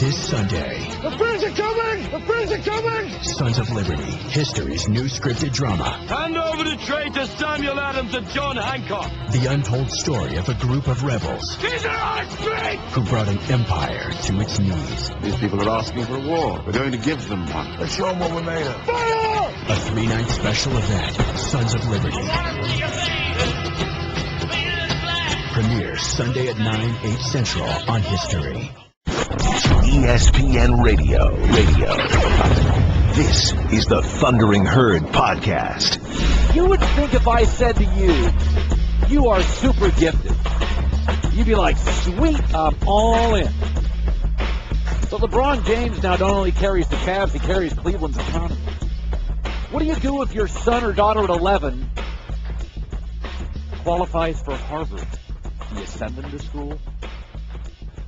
This Sunday. The Friends are coming! The Friends are coming! Sons of Liberty, history's new scripted drama. Hand over the tray to Samuel Adams and John Hancock. The untold story of a group of rebels. These are our streets! Who brought an empire to its knees. These people are asking for a war. We're going to give them one. Let's show them what we're made of. Fire! A 3-night special event, Sons of Liberty. Premieres Sunday at 9, 8 Central on History. ESPN Radio. This is the Thundering Herd Podcast. You would think if I said to you, you are super gifted, you'd be like, sweet, I'm all in. So LeBron James now not only carries the Cavs, he carries Cleveland's economy. What do you do if your son or daughter at 11 qualifies for Harvard? Do you send them to school?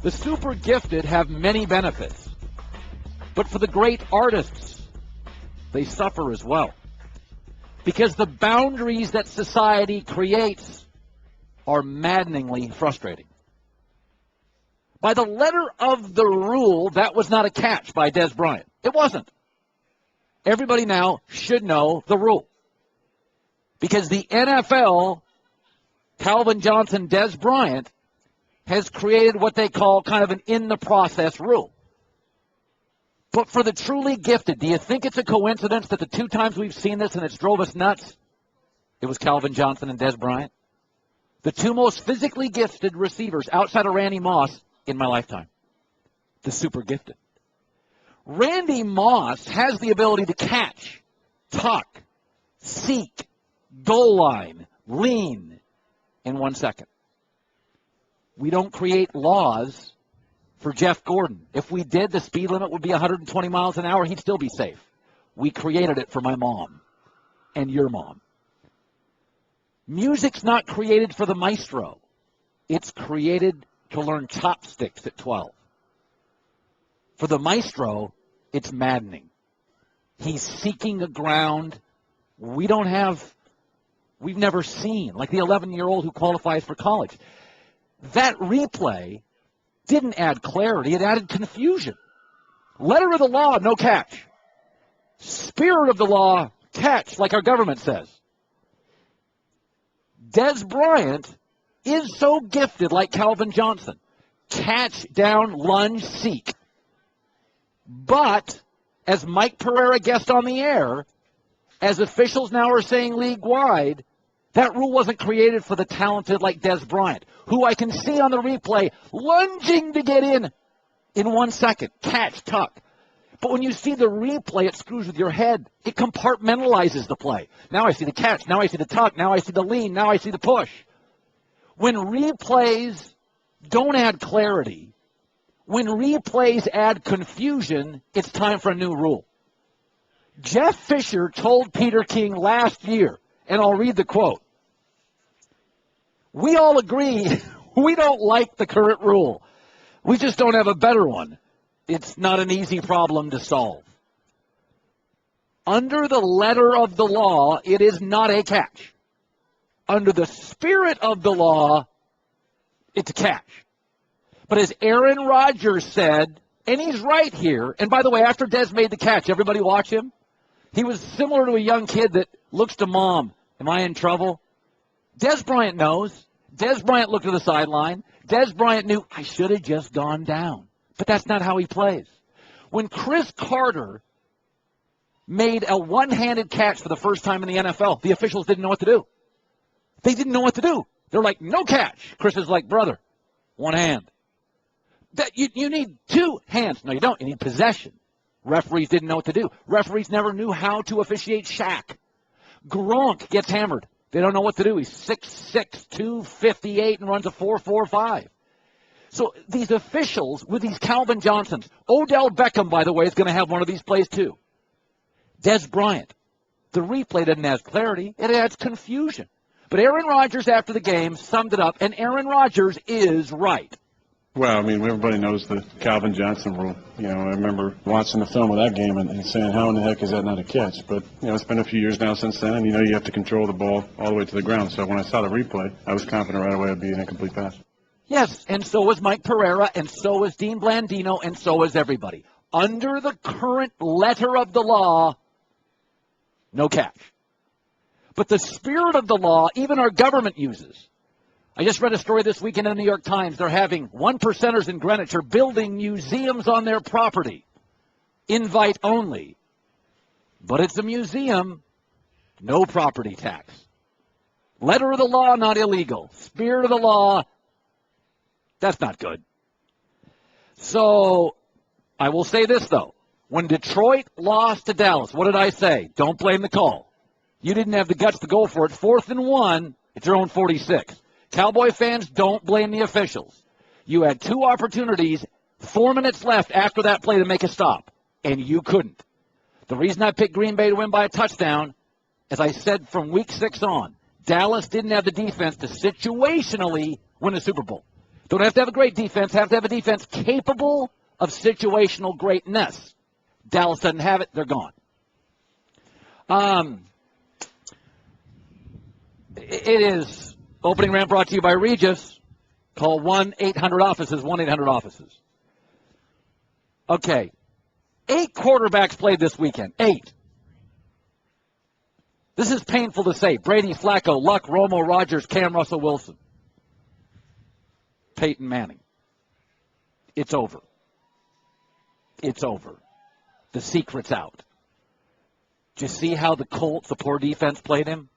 The super gifted have many benefits, but for the great artists, they suffer as well. Because the boundaries that society creates are maddeningly frustrating. By the letter of the rule, that was not a catch by Des Bryant. It wasn't. Everybody now should know the rule. Because the NFL, Calvin Johnson, Des Bryant, has created what they call kind of an in-the-process rule. But for the truly gifted, do you think it's a coincidence that the two times we've seen this and it's drove us nuts, it was Calvin Johnson and Des Bryant? The two most physically gifted receivers outside of Randy Moss in my lifetime. The super gifted. Randy Moss has the ability to catch, tuck, seek, goal line, lean in 1 second. We don't create laws for Jeff Gordon. If we did, the speed limit would be 120 miles an hour. He'd still be safe. We created it for my mom and your mom. Music's not created for the maestro. It's created to learn chopsticks at 12. For the maestro, it's maddening. He's seeking a ground we've never seen, like the 11-year-old who qualifies for college. That replay didn't add clarity, it added confusion. Letter of the law, no catch. Spirit of the law, catch, like our government says. Des Bryant is so gifted like Calvin Johnson. Catch, down, lunge, seek. But, as Mike Pereira guessed on the air, as officials now are saying league-wide, that rule wasn't created for the talented like Des Bryant, who I can see on the replay lunging to get in 1 second. Catch, tuck. But when you see the replay, it screws with your head. It compartmentalizes the play. Now I see the catch. Now I see the tuck. Now I see the lean. Now I see the push. When replays don't add clarity, when replays add confusion, it's time for a new rule. Jeff Fisher told Peter King last year, and I'll read the quote. We all agree we don't like the current rule. We just don't have a better one. It's not an easy problem to solve. Under the letter of the law, it is not a catch. Under the spirit of the law, it's a catch. But as Aaron Rodgers said, and he's right here, and by the way, after Des made the catch, everybody watch him. He was similar to a young kid that looks to mom. Am I in trouble? Des Bryant knows. Des Bryant looked to the sideline. Des Bryant knew, I should have just gone down. But that's not how he plays. When Chris Carter made a one-handed catch for the first time in the NFL, the officials didn't know what to do. They didn't know what to do. They're like, no catch. Chris is like, brother, one hand. You need two hands. No, you don't. You need possession. Referees didn't know what to do. Referees never knew how to officiate Shaq. Gronk gets hammered. They don't know what to do. He's 6'6", 258, and runs a 4.45. So these officials with these Calvin Johnsons, Odell Beckham, by the way, is going to have one of these plays too. Des Bryant. The replay doesn't add clarity. It adds confusion. But Aaron Rodgers, after the game, summed it up, and Aaron Rodgers is right. Well, I mean, everybody knows the Calvin Johnson rule. You know, I remember watching the film of that game and saying, how in the heck is that not a catch? But, you know, it's been a few years now since then, and, you have to control the ball all the way to the ground. So when I saw the replay, I was confident right away it would be an incomplete pass. Yes, and so is Mike Pereira, and so is Dean Blandino, and so is everybody. Under the current letter of the law, no catch. But the spirit of the law, even our government uses. I just read a story this weekend in the New York Times. They're having 1%ers in Greenwich are building museums on their property. Invite only. But it's a museum, no property tax. Letter of the law, not illegal. Spirit of the law, that's not good. So, I will say this, though. When Detroit lost to Dallas, what did I say? Don't blame the call. You didn't have the guts to go for it. 4th and 1, it's your own 46. Cowboy fans, don't blame the officials. You had 2 opportunities, 4 minutes left after that play to make a stop, and you couldn't. The reason I picked Green Bay to win by a touchdown, as I said from week 6 on, Dallas didn't have the defense to situationally win a Super Bowl. Don't have to have a great defense, have to have a defense capable of situational greatness. Dallas doesn't have it, they're gone. It is opening rant brought to you by Regis. Call 1-800-OFFICES, 1-800-OFFICES. Okay. 8 quarterbacks played this weekend. 8. This is painful to say. Brady, Flacco, Luck, Romo, Rodgers, Cam, Russell Wilson. Peyton Manning. It's over. It's over. The secret's out. Did you see how the Colts, the poor defense, played him?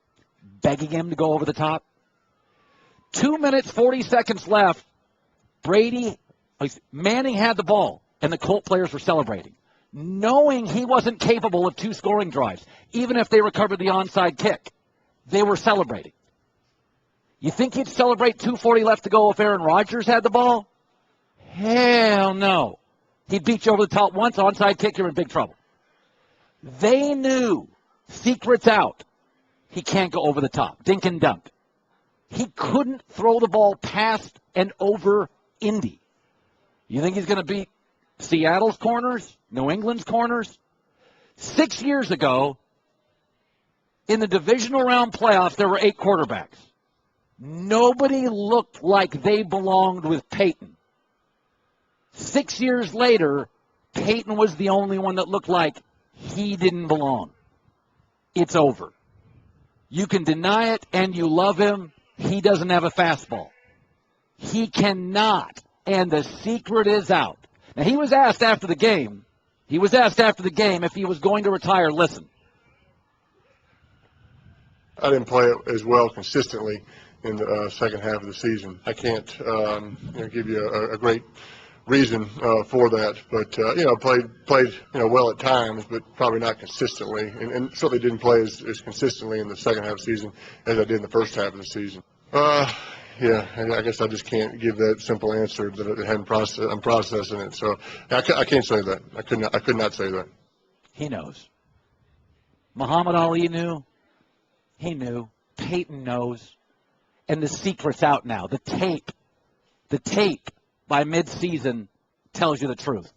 Begging him to go over the top? 2 minutes, 40 seconds left. Manning had the ball, and the Colt players were celebrating, knowing he wasn't capable of 2 scoring drives, even if they recovered the onside kick. They were celebrating. You think he'd celebrate 2:40 left to go if Aaron Rodgers had the ball? Hell no. He'd beat you over the top once, onside kick, you're in big trouble. They knew, secret's out, he can't go over the top. Dink and dunk. He couldn't throw the ball past and over Indy. You think he's going to beat Seattle's corners, New England's corners? 6 years ago, in the divisional round playoffs, there were 8 quarterbacks. Nobody looked like they belonged with Peyton. 6 years later, Peyton was the only one that looked like he didn't belong. It's over. You can deny it and you love him. He doesn't have a fastball. He cannot. And the secret is out. Now, he was asked after the game if he was going to retire. Listen. I didn't play it as well consistently in the second half of the season. I can't give you a great reason for that, but played well at times, but probably not consistently, and certainly didn't play as consistently in the second half of the season as I did in the first half of the season. Yeah, I guess I just can't give that simple answer that I'm processing it, so I can't say that. I could not say that. He knows. Muhammad Ali knew. He knew. Peyton knows. And the secret's out now. The tape by midseason tells you the truth.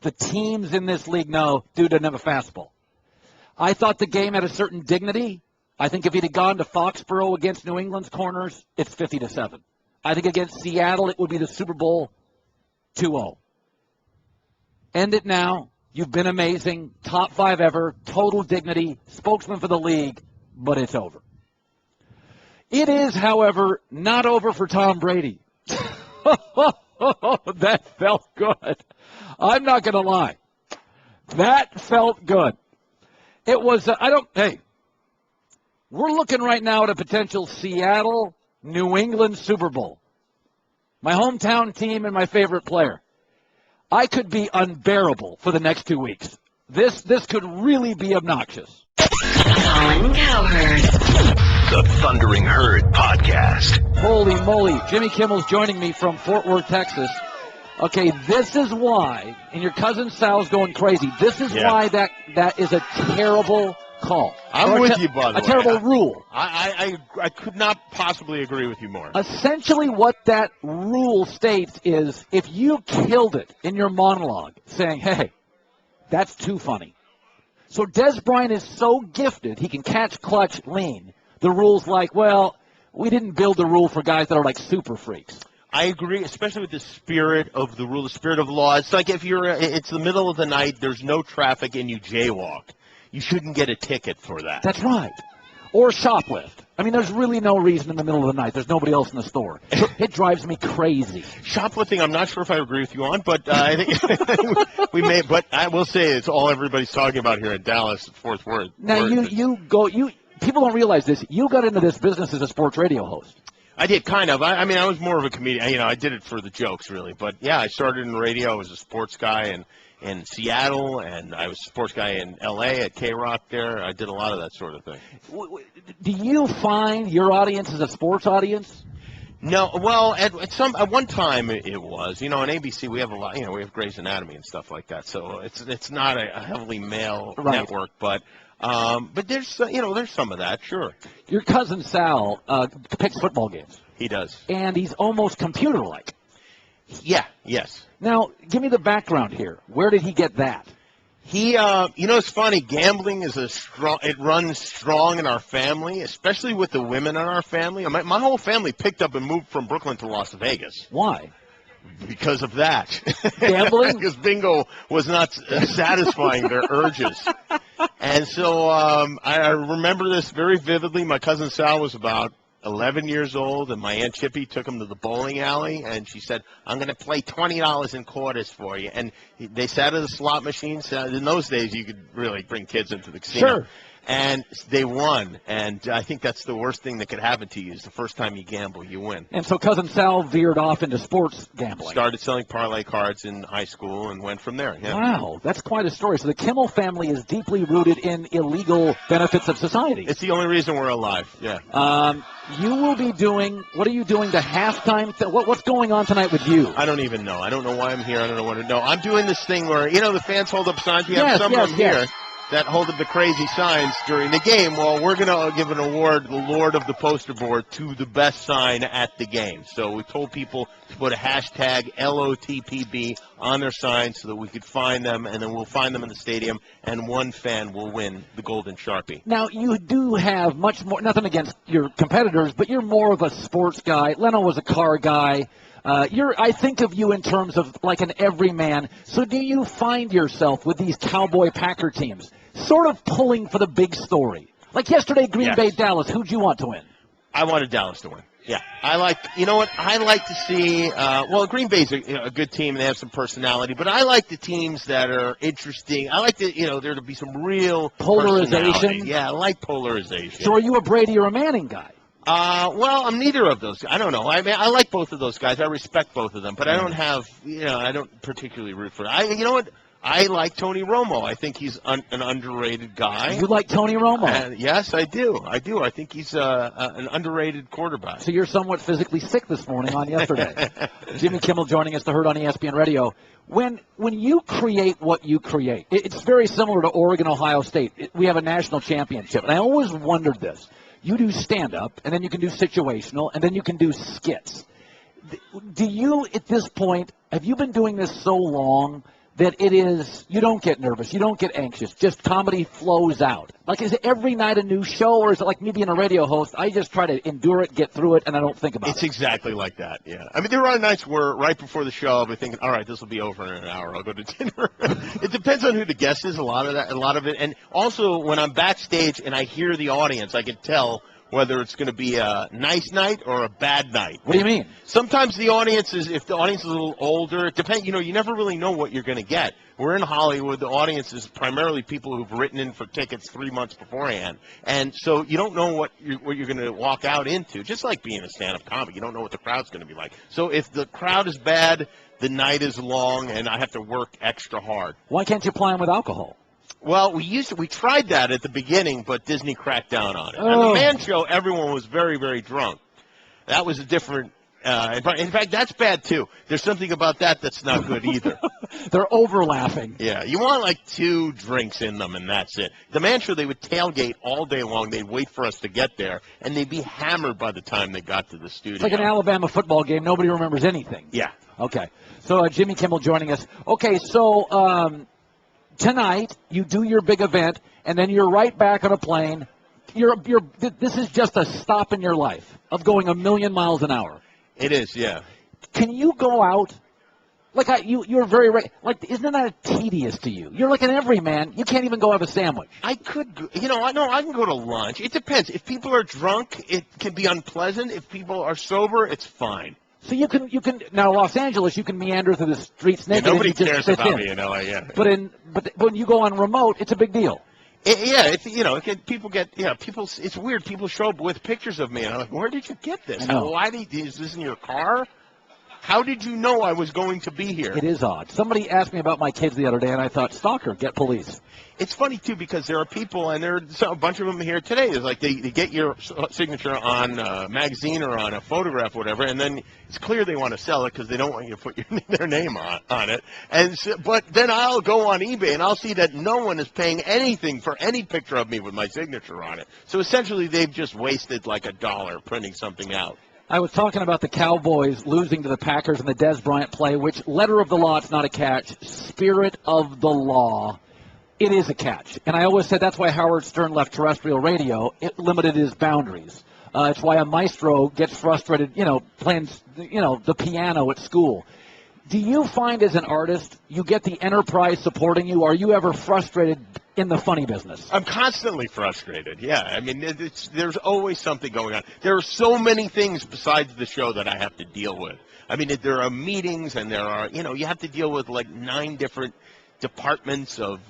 The teams in this league know dude doesn't have a fastball. I thought the game had a certain dignity. I think if he'd have gone to Foxborough against New England's corners, it's 50-7. I think against Seattle, it would be the Super Bowl 2-0. End it now. You've been amazing. Top 5 ever. Total dignity. Spokesman for the league. But it's over. It is, however, not over for Tom Brady. That felt good. I'm not going to lie. That felt good. It was, we're looking right now at a potential Seattle, New England Super Bowl. My hometown team and my favorite player. I could be unbearable for the next 2 weeks. This could really be obnoxious. Colin Cowherd. The Thundering Herd Podcast. Holy moly. Jimmy Kimmel's joining me from Fort Worth, Texas. Okay, this is why, and your cousin Sal's going crazy, this is why that is a terrible call. I'm with you, by the way. A terrible rule. I could not possibly agree with you more. Essentially what that rule states is if you killed it in your monologue saying, hey, that's too funny. So Des Bryant is so gifted, he can catch, clutch, lean. The rule's like, well, we didn't build the rule for guys that are like super freaks. I agree, especially with the spirit of the rule, the spirit of law. It's like if it's the middle of the night, there's no traffic, and you jaywalk. You shouldn't get a ticket for that. That's right. Or shoplift. I mean, there's really no reason in the middle of the night. There's nobody else in the store. It drives me crazy. Shoplifting, I'm not sure if I agree with you on, but I think we may. But I will say it's all everybody's talking about here in Dallas, Fort Worth. Now, people don't realize this. You got into this business as a sports radio host. I did, kind of. I mean, I was more of a comedian. I did it for the jokes, really. But, yeah, I started in radio. I was a sports guy in Seattle, and I was a sports guy in L.A. at K-Rock there. I did a lot of that sort of thing. Do you find your audience is a sports audience? No. Well, at one time it was. On ABC we have a lot. We have Grey's Anatomy and stuff like that. So it's not a heavily male network, but there's some of that, sure. Your cousin Sal picks football games. He does. And he's almost computer-like. Yeah, yes. Now, give me the background here. Where did he get that? He, it's funny. Gambling it runs strong in our family, especially with the women in our family. My whole family picked up and moved from Brooklyn to Las Vegas. Why? Because of that. Gambling? Because bingo was not satisfying their urges. And so I remember this very vividly. My cousin Sal was about 11 years old, and my Aunt Chippy took him to the bowling alley, and she said, I'm going to play $20 in quarters for you. And they sat at the slot machines. In those days, you could really bring kids into the casino. Sure. And they won, and I think that's the worst thing that could happen to you is the first time you gamble, you win. And so Cousin Sal veered off into sports gambling. Started selling parlay cards in high school and went from there. Yeah. Wow, that's quite a story. So the Kimmel family is deeply rooted in illegal benefits of society. It's the only reason we're alive, yeah. You will be doing, what are you doing, the halftime? What's going on tonight with you? I don't even know. I don't know why I'm here. I don't know what to know. I'm doing this thing where, the fans hold up signs. We have some of them here that hold up the crazy signs during the game. Well, we're going to give an award, the Lord of the Poster Board, to the best sign at the game. So we told people to put a hashtag LOTPB on their signs so that we could find them, and then we'll find them in the stadium, and one fan will win the Golden Sharpie. Now, you do have much more, nothing against your competitors, but you're more of a sports guy. Leno was a car guy. I think of you in terms of like an everyman. So do you find yourself with these Cowboy Packer teams sort of pulling for the big story? Like yesterday, Green Bay, Dallas. Who'd you want to win? I wanted Dallas to win. Yeah. I like to see, Green Bay's a good team and they have some personality, but I like the teams that are interesting. I like there to be some real polarization. Yeah, I like polarization. So are you a Brady or a Manning guy? I'm neither of those. I don't know. I mean, I like both of those guys. I respect both of them, but I don't have, I don't particularly root for it. You know what? I like Tony Romo. I think he's an underrated guy. You like Tony Romo? Yes, I do. I think he's an underrated quarterback. So you're somewhat physically sick this morning on yesterday. Jimmy Kimmel joining us, The Herd on ESPN Radio. When you create what you create, it's very similar to Oregon, Ohio State. We have a national championship, and I always wondered this. You do stand-up, and then you can do situational, and then you can do skits. Do you, at this point, have you been doing this so long that you don't get nervous, you don't get anxious, just comedy flows out? Like, is it every night a new show, or is it like me being a radio host, I just try to endure it, get through it, and I don't think about it? It's exactly like that, yeah. I mean, there are nights where right before the show I'll be thinking, all right, this will be over in an hour, I'll go to dinner. It depends on who the guest is, a lot of it. And also, when I'm backstage and I hear the audience, I can tell whether it's going to be a nice night or a bad night. What do you mean? Sometimes if the audience is a little older, it depends. You never really know what you're going to get. We're in Hollywood. The audience is primarily people who've written in for tickets 3 months beforehand. And so you don't know what you're going to walk out into. Just like being a stand-up comic, you don't know what the crowd's going to be like. So if the crowd is bad, the night is long, and I have to work extra hard. Why can't you play them with alcohol? Well, we tried that at the beginning, but Disney cracked down on it. Oh. On the Man Show, everyone was very, very drunk. That was a different. In fact, that's bad too. There's something about that that's not good either. They're over-laughing. Yeah, you want like 2 drinks in them, and that's it. The Man Show, they would tailgate all day long. They'd wait for us to get there, and they'd be hammered by the time they got to the studio. It's like an Alabama football game. Nobody remembers anything. Yeah. Okay. So Jimmy Kimmel joining us. Okay, so tonight you do your big event, and then you're right back on a plane. This is just a stop in your life of going 1,000,000 miles an hour. It is, yeah. can you go out? Like you're very like, isn't that tedious to you? You're like an everyman. You can't even go have a sandwich. I could, I can go to lunch. It depends. If people are drunk, it can be unpleasant. If people are sober, it's fine. So you can now Los Angeles, you can meander through the streets naked. Nobody and you cares just about me in LA. Yeah. But when you go on remote, it's a big deal. People. It's weird. People show up with pictures of me, and I'm like, where did you get this? Is this in your car? How did you know I was going to be here? It is odd. Somebody asked me about my kids the other day, and I thought, stalker, get police. It's funny, too, because there are people, and there are a bunch of them here today. It's like they get your signature on a magazine or on a photograph or whatever, and then it's clear they want to sell it because they don't want you to put their name on it. But then I'll go on eBay, and I'll see that no one is paying anything for any picture of me with my signature on it. So essentially, they've just wasted like $1 printing something out. I was talking about the Cowboys losing to the Packers in the Des Bryant play, which letter of the law, it's not a catch. Spirit of the law, it is a catch. And I always said that's why Howard Stern left terrestrial radio. It limited his boundaries. It's why a maestro gets frustrated, playing, the piano at school. Do you find as an artist you get the enterprise supporting you? Are you ever frustrated in the funny business? I'm constantly frustrated, yeah. I mean, there's always something going on. There are so many things besides the show that I have to deal with. I mean, there are meetings and there are, you have to deal with like 9 different departments of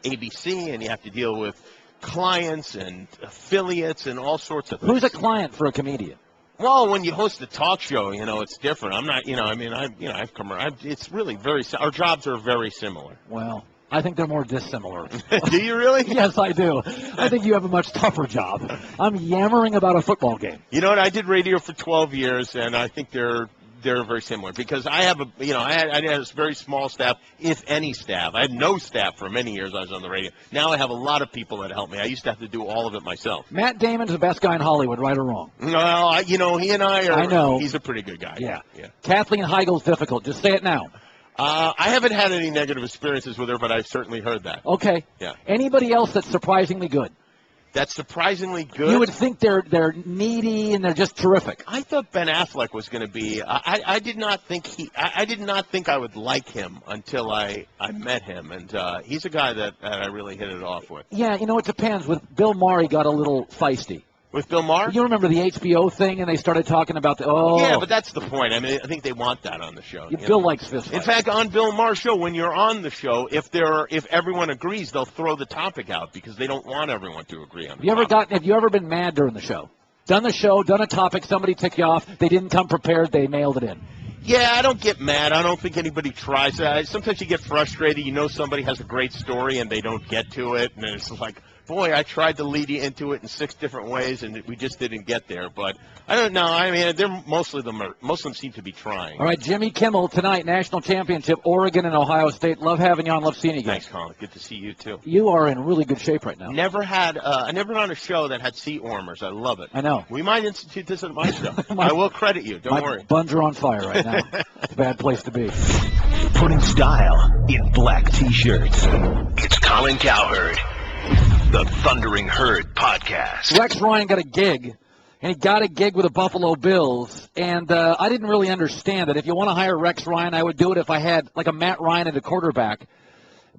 ABC, and you have to deal with clients and affiliates and all sorts of things. Who's a client for a comedian? Well, when you host a talk show, it's different. I'm not, it's really our jobs are very similar. Well, I think they're more dissimilar. Do you really? Yes, I do. I think you have a much tougher job. I'm yammering about a football game. You know what? I did radio for 12 years, and I think they're very similar because I have I had a very small staff, if any staff. I had no staff for many years I was on the radio. Now I have a lot of people that help me. I used to have to do all of it myself. Matt Damon's the best guy in Hollywood, right or wrong? No, he and I are. I know. He's a pretty good guy. Yeah. Kathleen Heigl's difficult. Just say it now. I haven't had any negative experiences with her, but I've certainly heard that. Okay. Yeah. Anybody else that's surprisingly good? That's surprisingly good. You would think they're needy and they're just terrific. I thought Ben Affleck was going to be. I did not think I did not think I would like him until I met him, and he's a guy that I really hit it off with. Yeah, it depends. With Bill Maher, he got a little feisty. With Bill Maher? You remember the HBO thing, and they started talking about Yeah, but that's the point. I mean, I think they want that on the show. Bill likes fist fights. In fact, on Bill Maher's show, when you're on the show, if everyone agrees, they'll throw the topic out because they don't want everyone to agree on the topic. Have you ever been mad during the show? Done the show, done a topic, somebody ticked you off, they didn't come prepared, they mailed it in. Yeah, I don't get mad. I don't think anybody tries that. Sometimes you get frustrated. Somebody has a great story and they don't get to it, and it's like, boy, I tried to lead you into it in 6 different ways, and we just didn't get there. But I don't know. I mean, most of them seem to be trying. All right, Jimmy Kimmel tonight, national championship, Oregon and Ohio State. Love having you on. Love seeing you guys. Thanks, Colin. Good to see you too. You are in really good shape right now. I never on a show that had seat warmers. I love it. I know. We might institute this at my show. I will credit you. Don't worry. My buns are on fire right now. It's a bad place to be. Putting style in black T-shirts. It's Colin Cowherd. The Thundering Herd Podcast. Rex Ryan got a gig, and he got a gig with the Buffalo Bills, and I didn't really understand it. If you want to hire Rex Ryan, I would do it if I had like a Matt Ryan at a quarterback.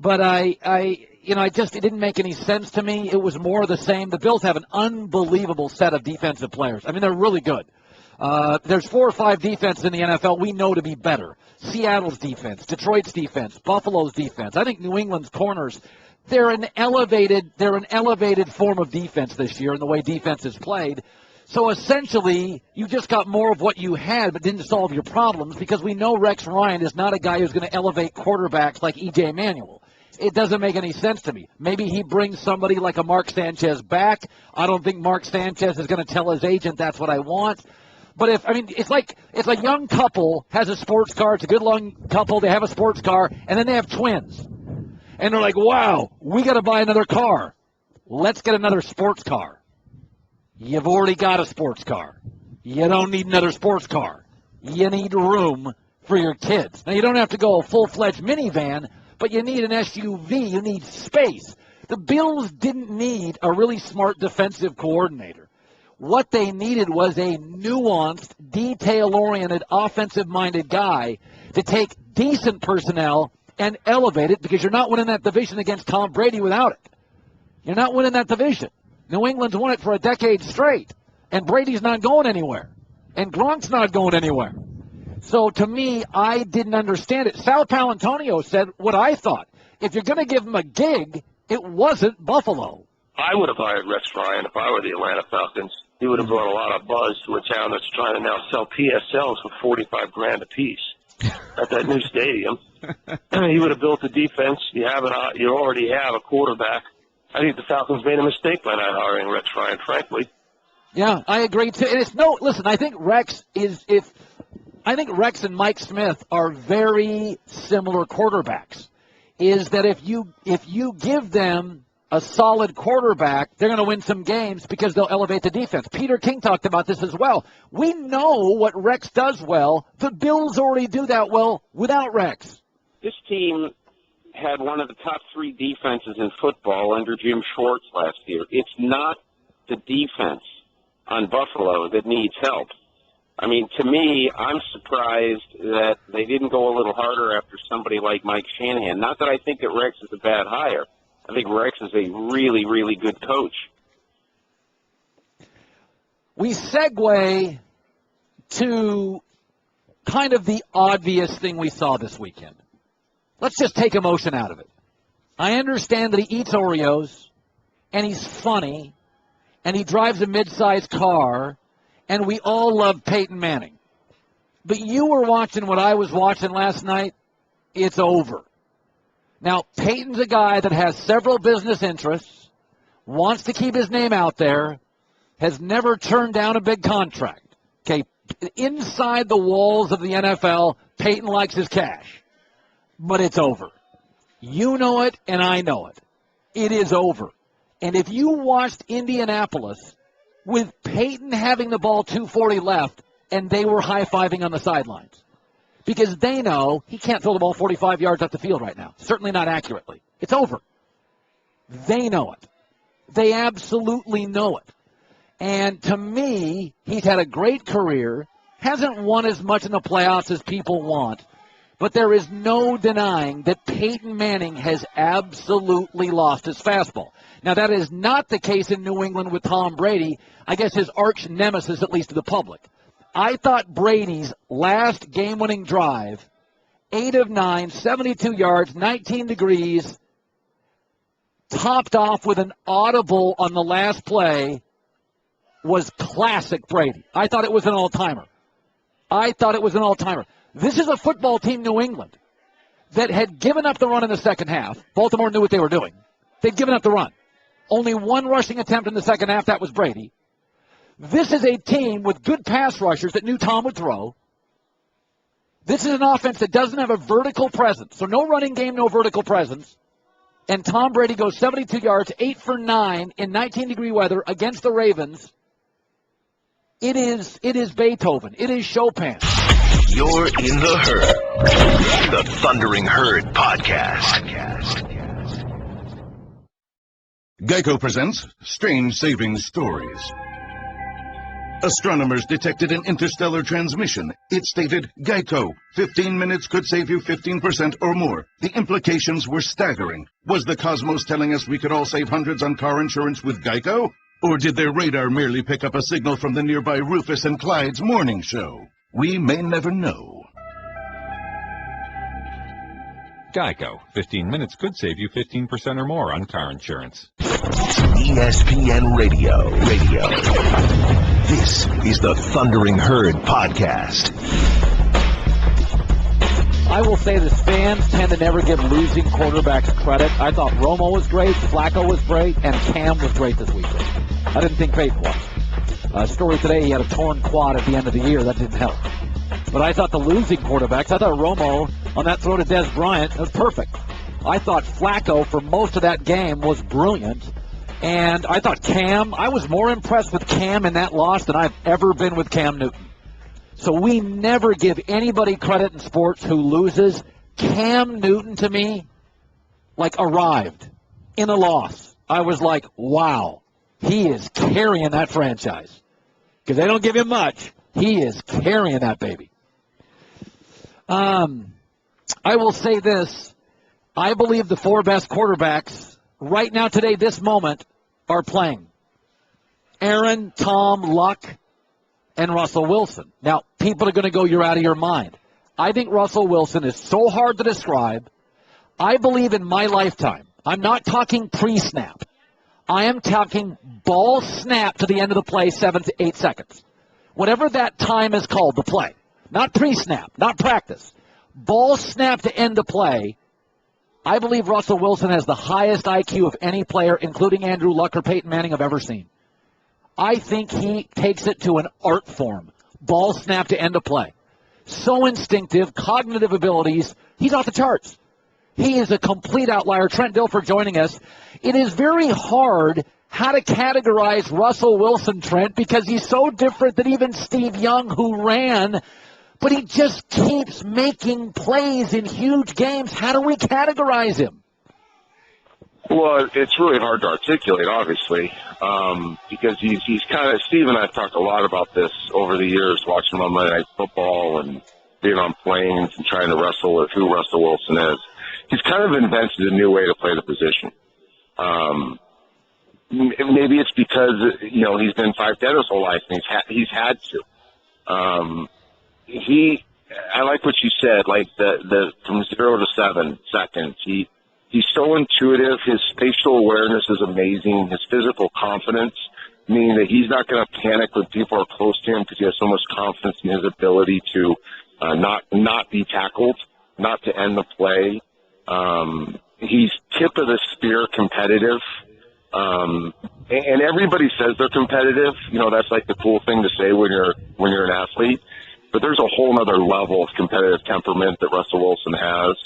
But it didn't make any sense to me. It was more of the same. The Bills have an unbelievable set of defensive players. I mean, they're really good. There's 4 or 5 defenses in the NFL we know to be better. Seattle's defense, Detroit's defense, Buffalo's defense. I think New England's corners. They're an elevated form of defense this year in the way defense is played. So essentially, you just got more of what you had but didn't solve your problems because we know Rex Ryan is not a guy who's going to elevate quarterbacks like E.J. Manuel. It doesn't make any sense to me. Maybe he brings somebody like a Mark Sanchez back. I don't think Mark Sanchez is going to tell his agent that's what I want. But it's like a young couple has a sports car. It's a good long couple. They have a sports car, and then they have twins. And they're like, wow, we got to buy another car. Let's get another sports car. You've already got a sports car. You don't need another sports car. You need room for your kids. Now, you don't have to go a full-fledged minivan, but you need an SUV. You need space. The Bills didn't need a really smart defensive coordinator. What they needed was a nuanced, detail-oriented, offensive-minded guy to take decent personnel and elevate it, because you're not winning that division against Tom Brady without it. You're not winning that division. New England's won it for a decade straight, and Brady's not going anywhere, and Gronk's not going anywhere. So to me, I didn't understand it. Sal Palantonio said what I thought. If you're going to give him a gig, it wasn't Buffalo. I would have hired Rex Ryan if I were the Atlanta Falcons. He would have brought a lot of buzz to a town that's trying to now sell PSLs for $45,000 a piece at that new stadium. He would have built a defense. You already have a quarterback. I think the Falcons made a mistake by not hiring Rex Ryan, frankly. Yeah, I agree too. And listen, I think Rex and Mike Smith are very similar quarterbacks. Is that if you give them a solid quarterback, they're going to win some games because they'll elevate the defense. Peter King talked about this as well. We know what Rex does well. The Bills already do that well without Rex. This team had one of the top 3 defenses in football under Jim Schwartz last year. It's not the defense on Buffalo that needs help. I mean, to me, I'm surprised that they didn't go a little harder after somebody like Mike Shanahan. Not that I think that Rex is a bad hire. I think Rex is a really, really good coach. We segue to kind of the obvious thing we saw this weekend. Let's just take emotion out of it. I understand that he eats Oreos, and he's funny, and he drives a mid-sized car, and we all love Peyton Manning. But you were watching what I was watching last night. It's over. Now, Peyton's a guy that has several business interests, wants to keep his name out there, has never turned down a big contract. Okay, inside the walls of the NFL, Peyton likes his cash. But it's over. You know it, and I know it. It is over. And if you watched Indianapolis with Peyton having the ball 2:40 left, and they were high-fiving on the sidelines, because they know he can't throw the ball 45 yards up the field right now, certainly not accurately. It's over. They know it. They absolutely know it. And to me, he's had a great career, hasn't won as much in the playoffs as people want, but there is no denying that Peyton Manning has absolutely lost his fastball. Now, that is not the case in New England with Tom Brady, I guess his arch nemesis, at least to the public. I thought Brady's last game-winning drive, 8 of 9, 72 yards, 19 degrees, topped off with an audible on the last play, was classic Brady. I thought it was an all-timer. This is a football team, New England, that had given up the run in the second half. Baltimore knew what they were doing. They'd given up the run. Only one rushing attempt in the second half, that was Brady. This is a team with good pass rushers that knew Tom would throw. This is an offense that doesn't have a vertical presence. So no running game, no vertical presence. And Tom Brady goes 72 yards, 8 for 9 in 19-degree weather against the Ravens. It is Beethoven. It is Chopin. You're in the Herd. The Thundering Herd Podcast. Geico presents Strange Saving Stories. Astronomers detected an interstellar transmission. It stated, Geico, 15 minutes could save you 15% or more. The implications were staggering. Was the cosmos telling us we could all save hundreds on car insurance with Geico? Or did their radar merely pick up a signal from the nearby Rufus and Clyde's morning show? We may never know. Geico. 15 minutes could save you 15% or more on car insurance. ESPN Radio. This is the Thundering Herd Podcast. I will say this, fans tend to never give losing quarterbacks credit. I thought Romo was great, Flacco was great, and Cam was great this weekend. I didn't think Peyton was. Story today, he had a torn quad at the end of the year. That didn't help. But I thought the losing quarterbacks, I thought Romo on that throw to Des Bryant was perfect. I thought Flacco for most of that game was brilliant. And I thought Cam, I was more impressed with Cam in that loss than I've ever been with Cam Newton. So we never give anybody credit in sports who loses. Cam Newton, to me, arrived in a loss. I was like, wow, he is carrying that franchise. because they don't give him much. He is carrying that baby. I will say this. I believe the 4 best quarterbacks right now, today, this moment, are playing. Aaron, Tom, Luck, and Russell Wilson. Now, people are going to go, you're out of your mind. I think Russell Wilson is so hard to describe. I believe in my lifetime, I'm not talking pre-snap. I am talking ball snap to the end of the play, 7 to 8 seconds. Whatever that time is called, the play. Not pre-snap, not practice. Ball snap to end the play. I believe Russell Wilson has the highest IQ of any player, including Andrew Luck or Peyton Manning, I've ever seen. I think he takes it to an art form. Ball snap to end a play. So instinctive, cognitive abilities, he's off the charts. He is a complete outlier. Trent Dilfer joining us. It is very hard how to categorize Russell Wilson, Trent, because he's so different than even Steve Young, who ran, but he just keeps making plays in huge games. How do we categorize him? Well, it's really hard to articulate, obviously, because he's kind of, Steve and I have talked a lot about this over the years, watching him on Monday Night Football and being on planes and trying to wrestle with who Russell Wilson is. He's kind of invented a new way to play the position. Maybe it's because, he's been 5'10" his whole life, and he's had to. I like what you said, like the from 0 to 7 seconds. He's so intuitive. His spatial awareness is amazing. His physical confidence, meaning that he's not going to panic when people are close to him because he has so much confidence in his ability to not be tackled, not to end the play. He's tip of the spear competitive. And everybody says they're competitive. That's like the cool thing to say when you're an athlete. But there's a whole other level of competitive temperament that Russell Wilson has.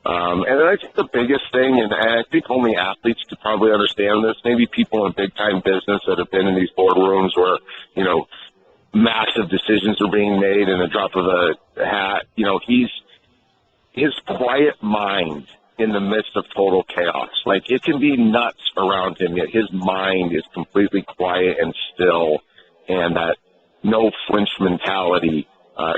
And I think the biggest thing, and I think only athletes could probably understand this, maybe people in big-time business that have been in these boardrooms where, massive decisions are being made in a drop of a hat. His quiet mind in the midst of total chaos. Like, it can be nuts around him, yet his mind is completely quiet and still, and that no-flinch mentality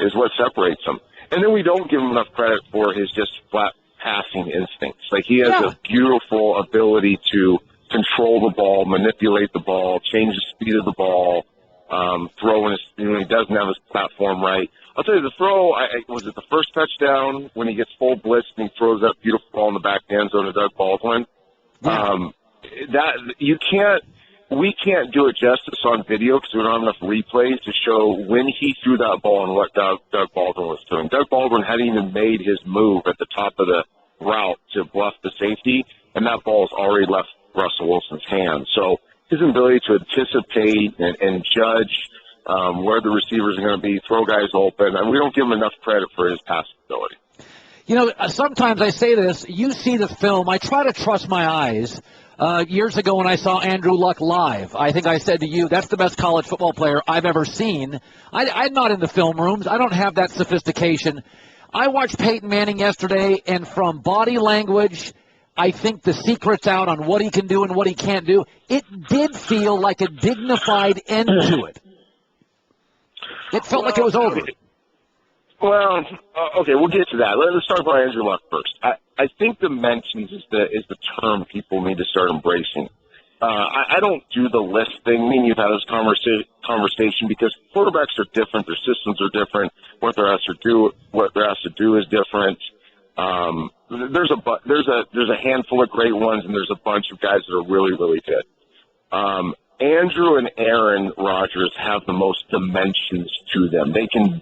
is what separates him. And then we don't give him enough credit for his just flat passing instincts. Like, he has a beautiful ability to control the ball, manipulate the ball, change the speed of the ball, throw when he doesn't have his platform right. I'll tell you, the throw, was it the first touchdown when he gets full blitz and he throws that beautiful ball in the back end zone to Doug Baldwin? Yeah. We can't do it justice on video because we don't have enough replays to show when he threw that ball and what Doug Baldwin was doing. Doug Baldwin hadn't even made his move at the top of the route to bluff the safety, and that ball's already left Russell Wilson's hands. So his ability to anticipate and judge where the receivers are going to be, throw guys open, and we don't give him enough credit for his passing ability. Sometimes I say this, you see the film, I try to trust my eyes. Years ago when I saw Andrew Luck live, I think I said to you, that's the best college football player I've ever seen. I'm not in the film rooms. I don't have that sophistication. I watched Peyton Manning yesterday, and from body language, I think the secret's out on what he can do and what he can't do. It did feel like a dignified end to it. It felt like it was over. Well, okay, we'll get to that. Let's start by Andrew Luck first. I think the mentions is the term people need to start embracing. I don't do the list thing. Me and you've had this conversation because quarterbacks are different, their systems are different, what they're asked to do is different. There's a handful of great ones, and there's a bunch of guys that are really, really good. Andrew and Aaron Rodgers have the most dimensions to them. They can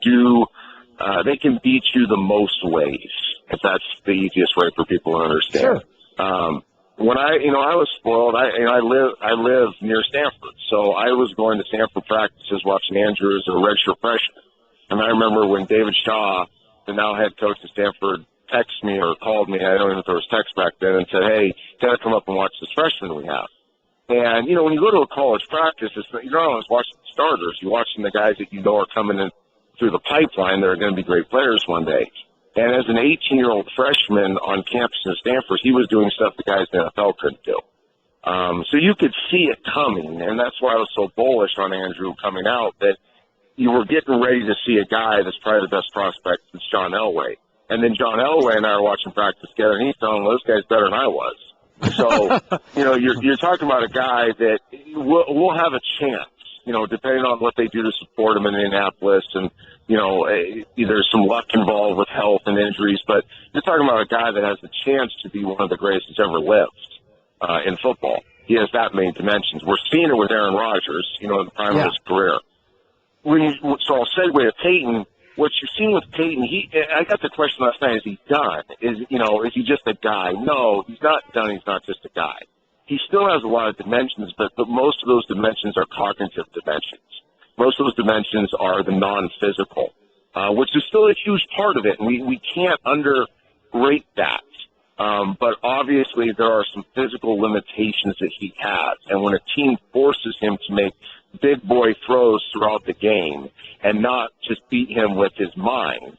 beat you the most ways, if that's the easiest way for people to understand. Sure. When I was spoiled. I live near Stanford, so I was going to Stanford practices watching Andrew as a redshirt freshman. And I remember when David Shaw, the now head coach at Stanford, texted me or called me. I don't even know if there was text back then, and said, "Hey, can I come up and watch this freshman we have?" And when you go to a college practice, you're not always watching the starters. You're watching the guys that are coming in through the pipeline that are going to be great players one day. And as an 18-year-old freshman on campus in Stanford, he was doing stuff the guys in the NFL couldn't do. So you could see it coming, and that's why I was so bullish on Andrew coming out, that you were getting ready to see a guy that's probably the best prospect since John Elway. And then John Elway and I were watching practice together, and he's telling those guys better than I was. So, you're talking about a guy that will have a chance, depending on what they do to support him in Indianapolis. And, there's some luck involved with health and injuries. But you're talking about a guy that has the chance to be one of the greatest that's ever lived in football. He has that many dimensions. We're seeing it with Aaron Rodgers, in the prime of his career. So I'll segue to Peyton. What you're seeing with Peyton, I got the question last night, is he done? Is he just a guy? No, he's not done. He's not just a guy. He still has a lot of dimensions, but most of those dimensions are cognitive dimensions. Most of those dimensions are the non-physical, which is still a huge part of it, and we can't underrate that. But obviously there are some physical limitations that he has, and when a team forces him to make big boy throws throughout the game and not just beat him with his mind,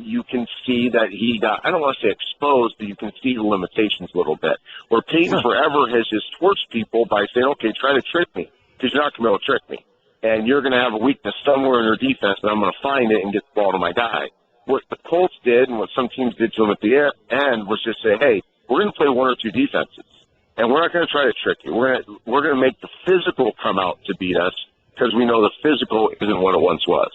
you can see that he got, I don't want to say exposed, but you can see the limitations a little bit. Where Peyton forever has just torched people by saying, okay, try to trick me, because you're not going to be able to trick me. And you're going to have a weakness somewhere in your defense, and I'm going to find it and get the ball to my guy. What the Colts did and what some teams did to him at the end was just say, hey, we're going to play one or two defenses. And we're not going to try to trick you. We're going to make the physical come out to beat us, because we know the physical isn't what it once was.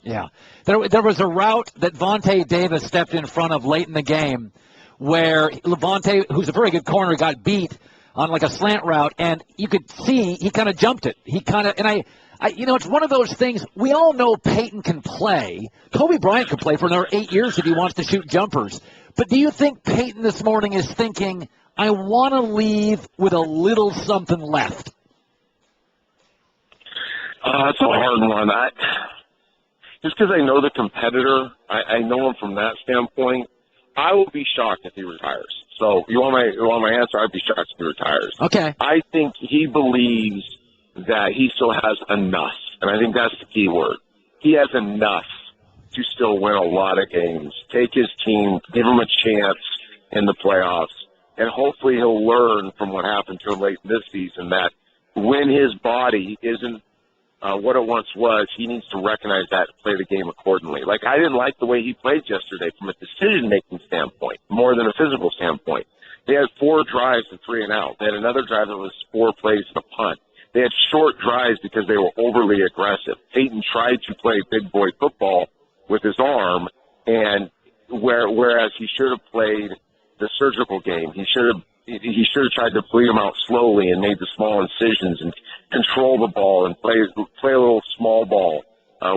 Yeah. There was a route that Vontae Davis stepped in front of late in the game where Levante, who's a very good corner, got beat on like a slant route, and you could see he kind of jumped it. It's one of those things. We all know Peyton can play. Kobe Bryant could play for another 8 years if he wants to shoot jumpers. But do you think Peyton this morning is thinking, I want to leave with a little something left? It's a hard one. Just because I know the competitor, I know him from that standpoint, I will be shocked if he retires. So you want my answer? I'd be shocked if he retires. Okay. I think he believes that he still has enough, and I think that's the key word. He has enough to still win a lot of games, take his team, give him a chance in the playoffs, and hopefully he'll learn from what happened to him late in this season that when his body isn't what it once was, he needs to recognize that and play the game accordingly. Like, I didn't like the way he played yesterday from a decision-making standpoint, more than a physical standpoint. They had 4 drives and 3 and out. They had another drive that was 4 plays and a punt. They had short drives because they were overly aggressive. Peyton tried to play big boy football with his arm, and whereas he should have played the surgical game, he should have tried to bleed him out slowly and made the small incisions and control the ball and play a little small ball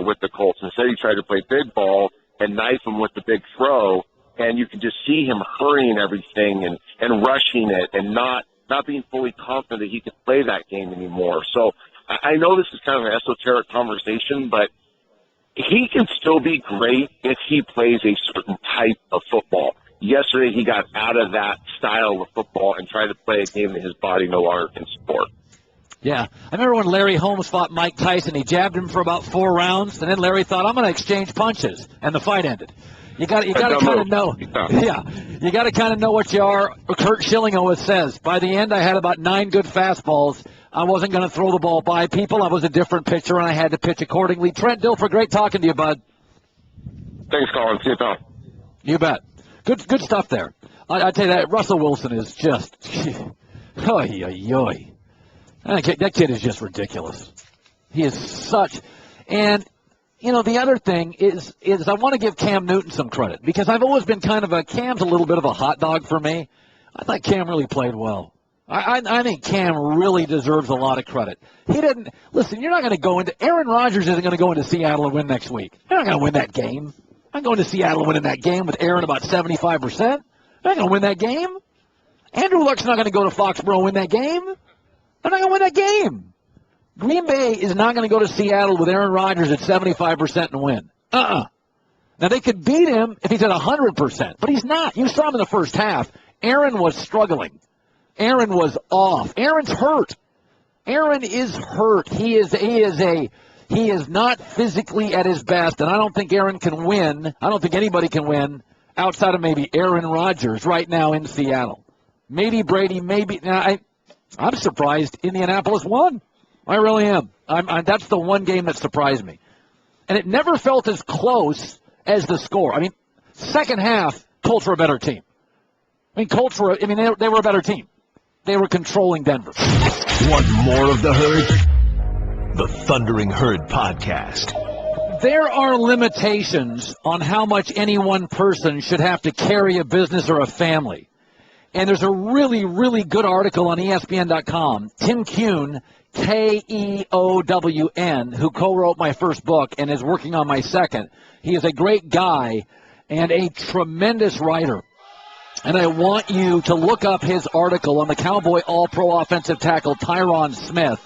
with the Colts. Instead, he tried to play big ball and knife him with the big throw, and you could just see him hurrying everything and rushing it and not being fully confident that he could play that game anymore. So I know this is kind of an esoteric conversation, but he can still be great if he plays a certain type of football. Yesterday, he got out of that style of football and tried to play a game that his body no longer can support. Yeah. I remember when Larry Holmes fought Mike Tyson, he jabbed him for about 4 rounds, and then Larry thought, I'm going to exchange punches, and the fight ended. You got to kind of know. Yeah. You got to kind of know what you are. Kurt Schilling always says, by the end, I had about 9 good fastballs. I wasn't going to throw the ball by people. I was a different pitcher, and I had to pitch accordingly. Trent Dilfer, great talking to you, bud. Thanks, Colin. See you, pal. You bet. Good stuff there. I tell you that Russell Wilson is just, that kid is just ridiculous. He is such, and the other thing is I want to give Cam Newton some credit because I've always been Cam's a little bit of a hot dog for me. I thought Cam really played well. I think Cam really deserves a lot of credit. He didn't, listen, you're not going to go into, Aaron Rodgers isn't going to go into Seattle and win next week. They're not going to win that game. I'm going to Seattle and winning that game with Aaron about 75%. They're not going to win that game. Andrew Luck's not going to go to Foxborough and win that game. They're not going to win that game. Green Bay is not going to go to Seattle with Aaron Rodgers at 75% and win. Now, they could beat him if he's at 100%, but he's not. You saw him in the first half. Aaron was struggling. Aaron was off. Aaron's hurt. Aaron is hurt. He is not physically at his best, and I don't think Aaron can win. I don't think anybody can win outside of maybe Aaron Rodgers right now in Seattle. Maybe Brady, maybe. I'm surprised Indianapolis won. I really am. That's the one game that surprised me. And it never felt as close as the score. I mean, second half, Colts were a better team. They were a better team. They were controlling Denver. Want more of the Herd? The Thundering Herd Podcast. There are limitations on how much any one person should have to carry a business or a family. And there's a really, really good article on ESPN.com. Tim Kuhn, Keown, who co-wrote my first book and is working on my second. He is a great guy and a tremendous writer. And I want you to look up his article on the Cowboy All-Pro offensive tackle Tyron Smith,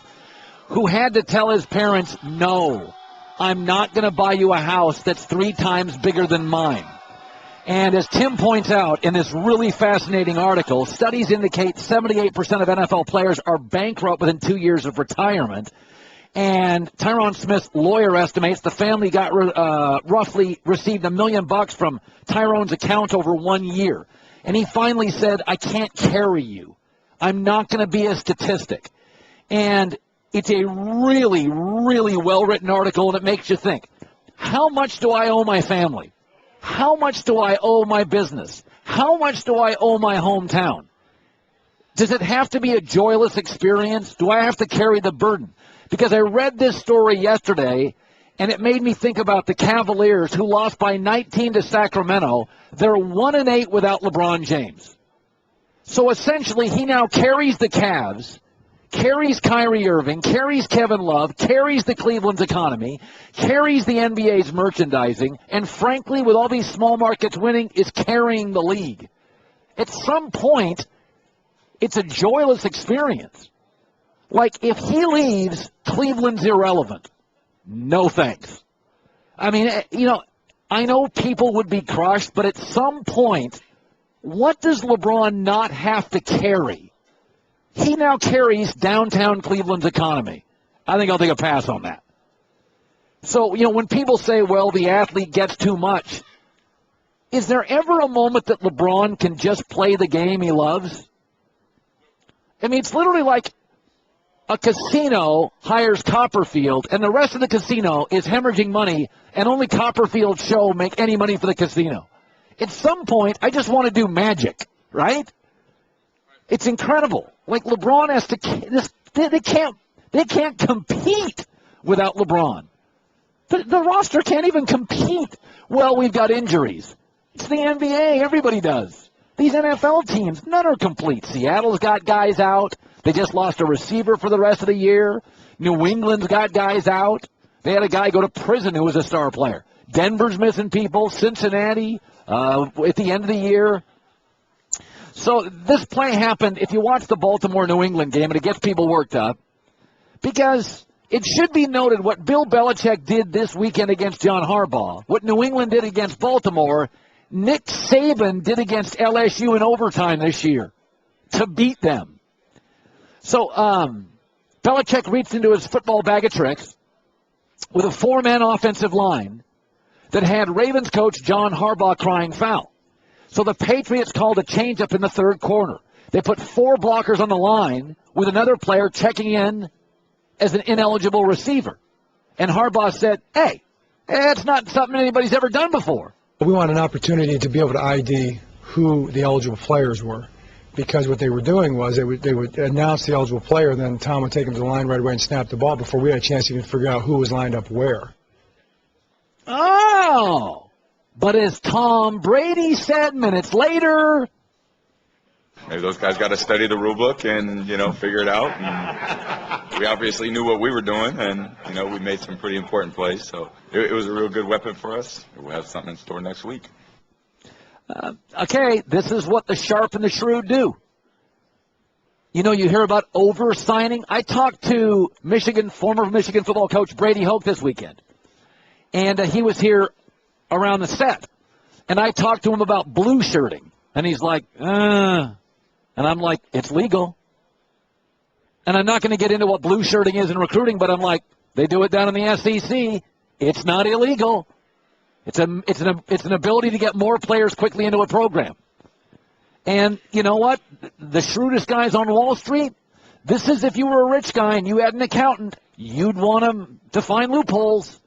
who had to tell his parents, no, I'm not going to buy you a house that's 3 times bigger than mine. And as Tim points out in this really fascinating article, studies indicate 78% of NFL players are bankrupt within 2 years of retirement. And Tyron Smith's lawyer estimates the family got roughly received $1 million from Tyron's account over 1 year. And he finally said, I can't carry you. I'm not going to be a statistic. And it's a really, really well-written article, and it makes you think, how much do I owe my family? How much do I owe my business? How much do I owe my hometown? Does it have to be a joyless experience? Do I have to carry the burden? Because I read this story yesterday, and it made me think about the Cavaliers who lost by 19 to Sacramento. They're 1-8 without LeBron James. So essentially, he now carries the Cavs, carries Kyrie Irving, carries Kevin Love, carries the Cleveland's economy, carries the NBA's merchandising, and frankly, with all these small markets winning, is carrying the league. At some point, it's a joyless experience. Like, if he leaves, Cleveland's irrelevant. No thanks. I mean, I know people would be crushed, but at some point, what does LeBron not have to carry? He now carries downtown Cleveland's economy. I think I'll take a pass on that. So, when people say, well, the athlete gets too much, is there ever a moment that LeBron can just play the game he loves? I mean, it's literally like a casino hires Copperfield, and the rest of the casino is hemorrhaging money, and only Copperfield's show make any money for the casino. At some point, I just want to do magic, right? It's incredible. Like, LeBron has to. They can't compete without LeBron. The roster can't even compete. Well, we've got injuries. It's the NBA. Everybody does. These NFL teams, none are complete. Seattle's got guys out. They just lost a receiver for the rest of the year. New England's got guys out. They had a guy go to prison who was a star player. Denver's missing people. Cincinnati at the end of the year. So this play happened, if you watch the Baltimore-New England game, and it gets people worked up, because it should be noted what Bill Belichick did this weekend against John Harbaugh, what New England did against Baltimore, Nick Saban did against LSU in overtime this year to beat them. So Belichick reached into his football bag of tricks with a 4-man offensive line that had Ravens coach John Harbaugh crying foul. So the Patriots called a change-up in the third quarter. They put 4 blockers on the line with another player checking in as an ineligible receiver. And Harbaugh said, hey, that's not something anybody's ever done before. We want an opportunity to be able to ID who the eligible players were, because what they were doing was they would announce the eligible player, and then Tom would take him to the line right away and snap the ball before we had a chance to even figure out who was lined up where. Oh! But as Tom Brady said minutes later, maybe those guys got to study the rule book and, figure it out. And we obviously knew what we were doing, and, we made some pretty important plays. So it was a real good weapon for us. We'll have something in store next week. Okay, this is what the sharp and the shrewd do. You hear about over-signing. I talked to former Michigan football coach Brady Hoke this weekend, and he was here around the set, and I talked to him about blue shirting, and he's like, and I'm like, it's legal. And I'm not going to get into what blue shirting is in recruiting, but I'm like, they do it down in the SEC. It's not illegal. It's an ability to get more players quickly into a program. And you know what? The shrewdest guys on Wall Street, This is if you were a rich guy and you had an accountant, you'd want him to find loopholes.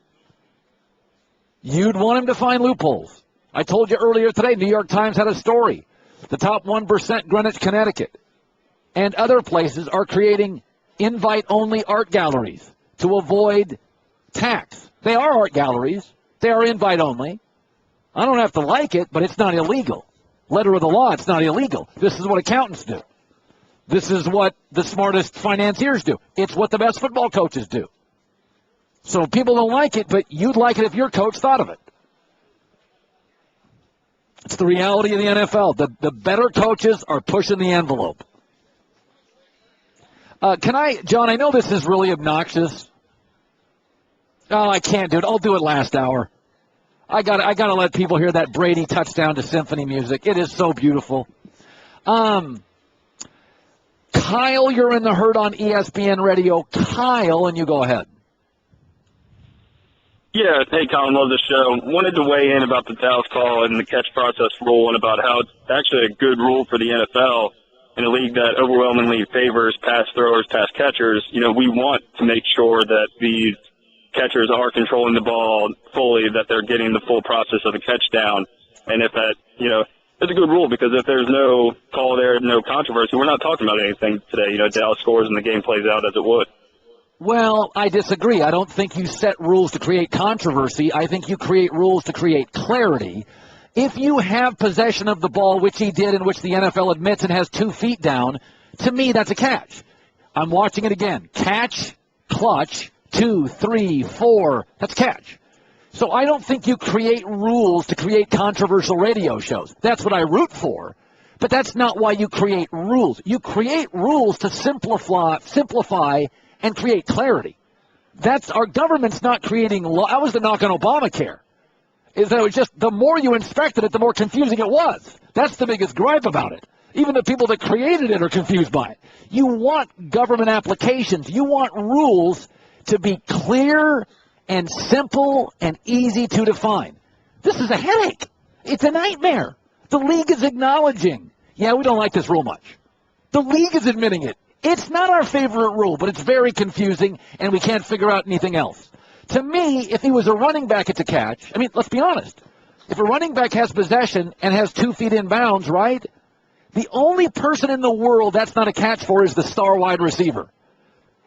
You'd want him to find loopholes. I told you earlier today, New York Times had a story. The top 1%, Greenwich, Connecticut, and other places are creating invite-only art galleries to avoid tax. They are art galleries. They are invite-only. I don't have to like it, but it's not illegal. Letter of the law, it's not illegal. This is what accountants do. This is what the smartest financiers do. It's what the best football coaches do. So people don't like it, but you'd like it if your coach thought of it. It's the reality of the NFL. The better coaches are pushing the envelope. John, I know this is really obnoxious. Oh, I can't do it. I'll do it last hour. I gotta let people hear that Brady touchdown to symphony music. It is so beautiful. Kyle, you're in the herd on ESPN Radio. Kyle, and you go ahead. Yeah, hey, Colin, love the show. Wanted to weigh in about the Dallas call and the catch process rule and about how it's actually a good rule for the NFL in a league that overwhelmingly favors pass throwers, pass catchers. You know, we want to make sure that these catchers are controlling the ball fully, that they're getting the full process of the catch down. And if that, you know, it's a good rule because if there's no call there, no controversy, we're not talking about anything today. You know, Dallas scores and the game plays out as it would. Well, I disagree. I don't think you set rules to create controversy. I think you create rules to create clarity. If you have possession of the ball, which he did and which the NFL admits and has 2 feet down, to me that's a catch. I'm watching it again. Catch, clutch, 2, 3, 4, that's catch. So I don't think you create rules to create controversial radio shows. That's what I root for. But that's not why you create rules. You create rules to simplify and create clarity. That's our government's not creating law. That was the knock on Obamacare. Is that it was just the more you inspected it, the more confusing it was. That's the biggest gripe about it. Even the people that created it are confused by it. You want government applications. You want rules to be clear and simple and easy to define. This is a headache. It's a nightmare. The league is acknowledging, yeah, we don't like this rule much. The league is admitting it. It's not our favorite rule, but it's very confusing, and we can't figure out anything else. To me, if he was a running back, it's a catch. I mean, let's be honest. If a running back has possession and has 2 feet in bounds, right, the only person in the world that's not a catch for is the star wide receiver.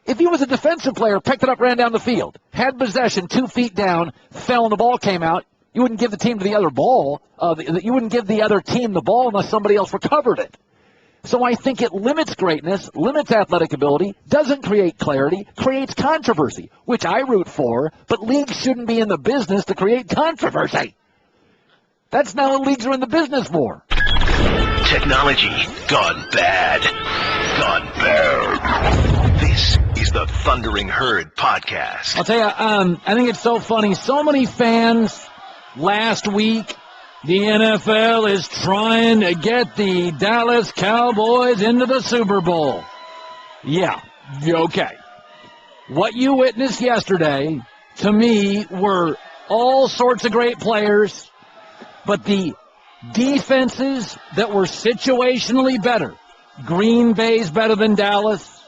If he was a defensive player, picked it up, ran down the field, had possession, 2 feet down, fell, and the ball came out, you wouldn't give the team to the other ball. You wouldn't give the other team the ball unless somebody else recovered it. So I think it limits greatness, limits athletic ability, doesn't create clarity, creates controversy, which I root for, but leagues shouldn't be in the business to create controversy. That's not what leagues are in the business for. Technology gone bad. Gone bad. This is the Thundering Herd Podcast. I'll tell you, I think it's so funny. So many fans last week, the NFL is trying to get the Dallas Cowboys into the Super Bowl. Yeah, okay. What you witnessed yesterday, to me, were all sorts of great players, but the defenses that were situationally better. Green Bay's better than Dallas.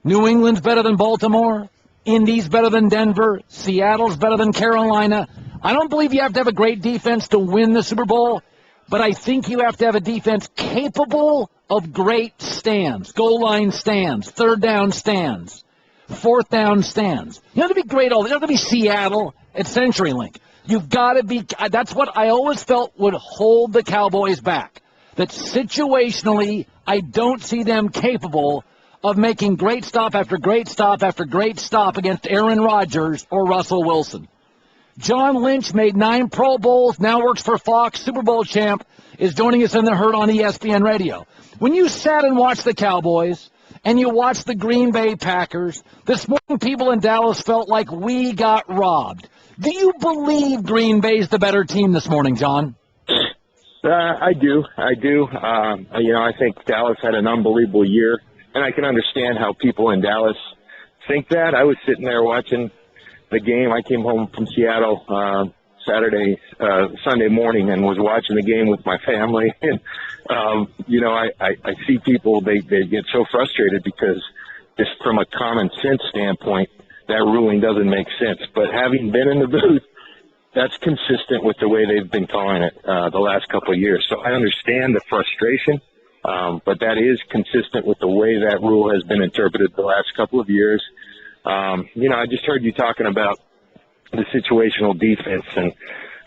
New England's better than Baltimore. Indy's better than Denver. Seattle's better than Carolina. I don't believe you have to have a great defense to win the Super Bowl, but I think you have to have a defense capable of great stands, goal line stands, third down stands, fourth down stands. You don't have to be great you don't have to be Seattle at CenturyLink. You've got to be, that's what I always felt would hold the Cowboys back. That situationally, I don't see them capable of making great stop after great stop after great stop against Aaron Rodgers or Russell Wilson. John Lynch made 9 Pro Bowls, now works for Fox, Super Bowl champ, is joining us in the herd on ESPN Radio. When you sat and watched the Cowboys and you watched the Green Bay Packers, this morning people in Dallas felt like we got robbed. Do you believe Green Bay's the better team this morning, John? I do. I think Dallas had an unbelievable year, and I can understand how people in Dallas think that. I was sitting there watching the game. I came home from Seattle Sunday morning and was watching the game with my family. And, I see people, they get so frustrated because just from a common sense standpoint, that ruling doesn't make sense. But having been in the booth, that's consistent with the way they've been calling it the last couple of years. So I understand the frustration, but that is consistent with the way that rule has been interpreted the last couple of years. I just heard you talking about the situational defense, and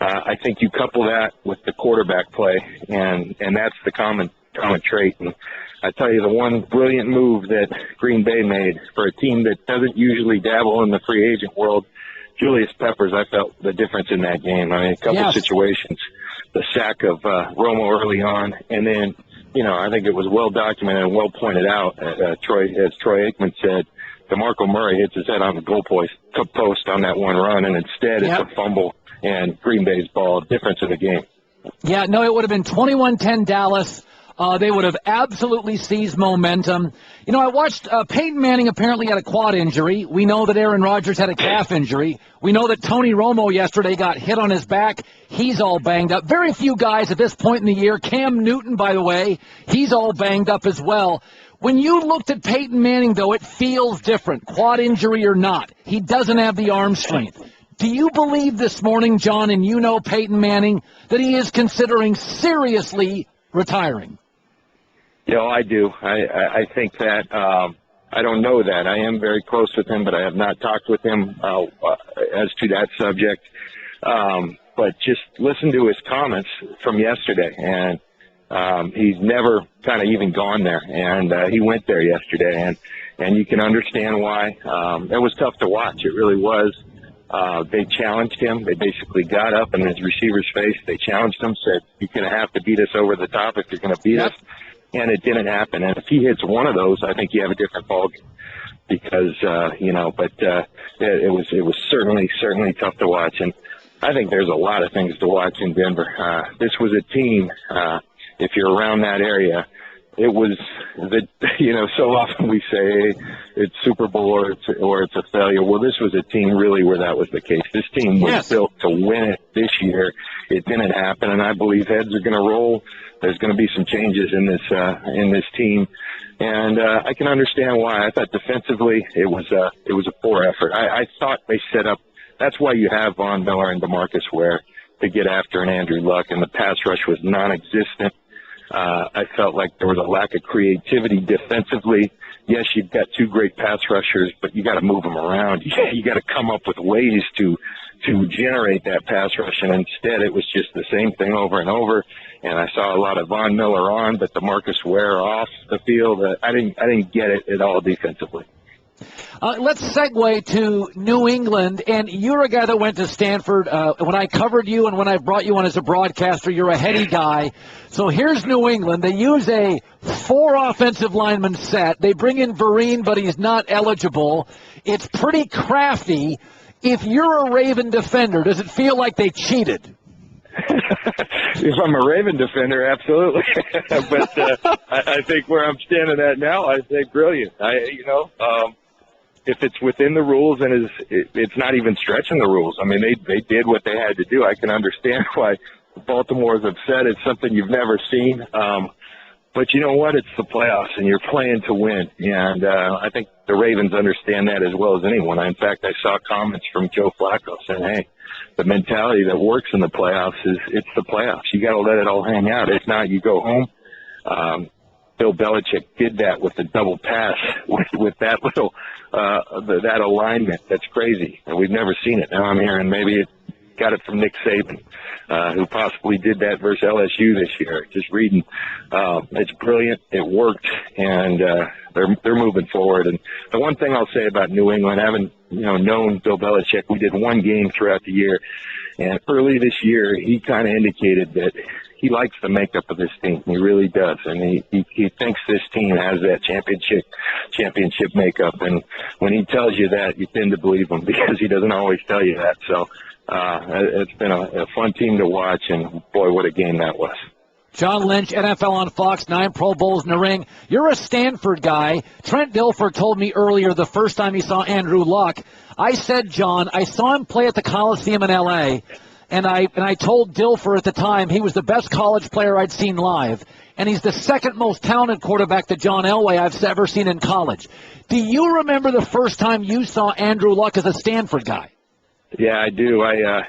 I think you couple that with the quarterback play, and that's the common trait. And I tell you, the one brilliant move that Green Bay made for a team that doesn't usually dabble in the free agent world, Julius Peppers, I felt the difference in that game. I mean, a couple of situations, the sack of Romo early on, and then, I think it was well documented and well pointed out, as Troy Aikman said, DeMarco Murray hits his head on the goal post on that one run, and instead it's a fumble and Green Bay's ball, difference in the game. Yeah, no, it would have been 21-10 Dallas. They would have absolutely seized momentum. I watched Peyton Manning apparently had a quad injury. We know that Aaron Rodgers had a calf injury. We know that Tony Romo yesterday got hit on his back. He's all banged up. Very few guys at this point in the year. Cam Newton, by the way, he's all banged up as well. When you looked at Peyton Manning, though, it feels different, quad injury or not. He doesn't have the arm strength. Do you believe this morning, John, and Peyton Manning, that he is considering seriously retiring? I do. I think that I don't know that. I am very close with him, but I have not talked with him as to that subject. But just listen to his comments from yesterday, and he's never kind of even gone there, and he went there yesterday, and you can understand why. It was tough to watch. It really was. They challenged him. They basically got up in his receiver's face. They challenged him, said, "You're going to have to beat us over the top if you're going to beat us." And it didn't happen. And if he hits one of those, I think you have a different ballgame. Because it was certainly tough to watch. And I think there's a lot of things to watch in Denver. This was a team. If you're around that area, it was so often we say it's Super Bowl or it's a failure. Well, this was a team really where that was the case. This team was built to win it this year. It didn't happen, and I believe heads are going to roll. There's going to be some changes in this team, and I can understand why. I thought defensively it was a poor effort. I thought they set up. That's why you have Von Miller and DeMarcus Ware to get after an Andrew Luck, and the pass rush was non-existent. I felt like there was a lack of creativity defensively. Yes, you've got two great pass rushers, but you got to move them around. You got to come up with ways to generate that pass rush, and instead it was just the same thing over and over. And I saw a lot of Von Miller on, but DeMarcus Ware off the field. I didn't get it at all defensively. Let's segue to New England, and you're a guy that went to Stanford. When I covered you and when I brought you on as a broadcaster, you're a heady guy. So here's New England. They use a 4 offensive lineman set. They bring in Vereen, but he's not eligible. It's pretty crafty. If you're a Raven defender, does it feel like they cheated? If I'm a Raven defender, absolutely. But I think where I'm standing at now, I think brilliant. If it's within the rules and it's not even stretching the rules. I mean, they did what they had to do. I can understand why Baltimore's upset. It's something you've never seen. But you know what? It's the playoffs, and you're playing to win. And I think the Ravens understand that as well as anyone. In fact, I saw comments from Joe Flacco saying, hey, the mentality that works in the playoffs is it's the playoffs. You got to let it all hang out. If not, you go home. Bill Belichick did that with the double pass, with that little that alignment. That's crazy, and we've never seen it. Now I'm hearing maybe it got it from Nick Saban, who possibly did that versus LSU this year. Just reading, it's brilliant. It worked, and they're moving forward. And the one thing I'll say about New England, having known Bill Belichick, we did one game throughout the year, and early this year he kind of indicated that he likes the makeup of this team. He really does, and he thinks this team has that championship makeup. And when he tells you that, you tend to believe him because he doesn't always tell you that. So it's been a fun team to watch, and boy, what a game that was. John Lynch, NFL on Fox, 9 Pro Bowls in the ring. You're a Stanford guy. Trent Dilfer told me earlier the first time he saw Andrew Luck. I said, John, I saw him play at the Coliseum in L.A., And I told Dilfer at the time he was the best college player I'd seen live, and he's the second most talented quarterback that John Elway I've ever seen in college. Do you remember the first time you saw Andrew Luck as a Stanford guy? Yeah, I do. I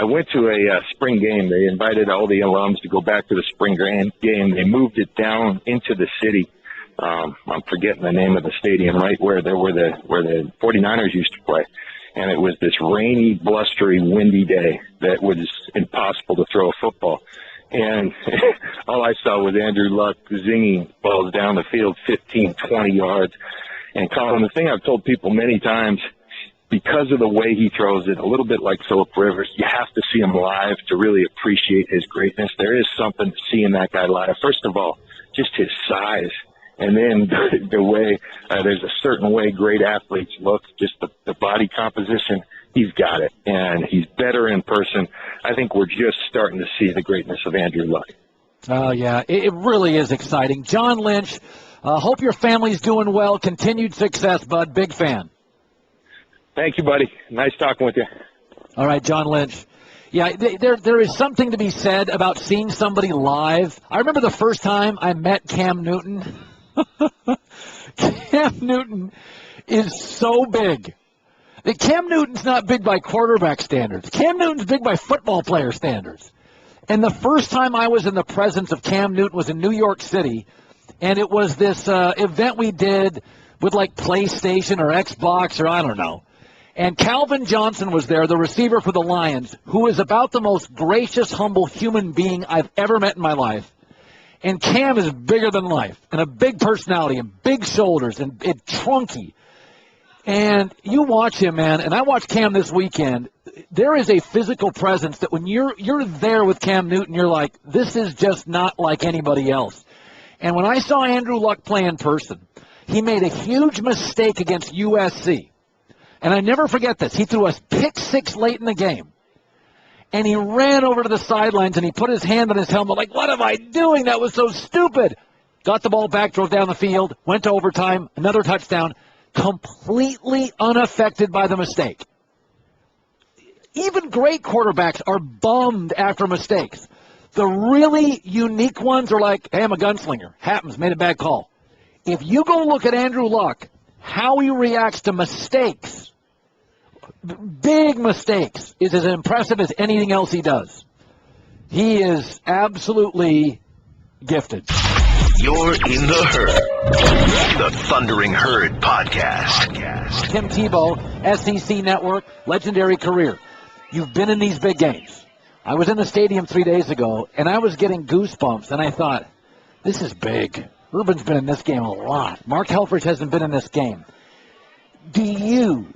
went to a spring game. They invited all the alums to go back to the spring game. They moved it down into the city. I'm forgetting the name of the stadium, right where the 49ers used to play. And it was this rainy, blustery, windy day that was impossible to throw a football. And all I saw was Andrew Luck zinging balls down the field 15, 20 yards. And Colin, the thing I've told people many times, because of the way he throws it, a little bit like Phillip Rivers, you have to see him live to really appreciate his greatness. There is something to seeing that guy live. First of all, just his size. And then the way, there's a certain way great athletes look, just the body composition, he's got it. And he's better in person. I think we're just starting to see the greatness of Andrew Luck. Oh, yeah, it really is exciting. John Lynch, hope your family's doing well. Continued success, bud. Big fan. Thank you, buddy. Nice talking with you. All right, John Lynch. Yeah, there is something to be said about seeing somebody live. I remember the first time I met Cam Newton. Cam Newton is so big. Cam Newton's not big by quarterback standards. Cam Newton's big by football player standards. And the first time I was in the presence of Cam Newton was in New York City, and it was this event we did with like PlayStation or Xbox or I don't know. And Calvin Johnson was there, the receiver for the Lions, who is about the most gracious, humble human being I've ever met in my life. And Cam is bigger than life, and a big personality, and big shoulders, and trunky. And you watch him, man, and I watched Cam this weekend. There is a physical presence that when you're there with Cam Newton, you're like, this is just not like anybody else. And when I saw Andrew Luck play in person, he made a huge mistake against USC. And I never forget this. He threw a pick six late in the game. And he ran over to the sidelines, and he put his hand on his helmet like, what am I doing? That was so stupid. Got the ball back, drove down the field, went to overtime, another touchdown, completely unaffected by the mistake. Even great quarterbacks are bummed after mistakes. The really unique ones are like, hey, I'm a gunslinger. Happens, made a bad call. If you go look at Andrew Luck, how he reacts to mistakes, big mistakes, is as impressive as anything else he does. He is absolutely gifted. You're in the Herd, the Thundering Herd podcast. Tim Tebow, SEC Network, legendary career. You've been in these big games. I was in the stadium 3 days ago, and I was getting goosebumps, and I thought, this is big. Urban's been in this game a lot. Mark Helfrich hasn't been in this game. Do you,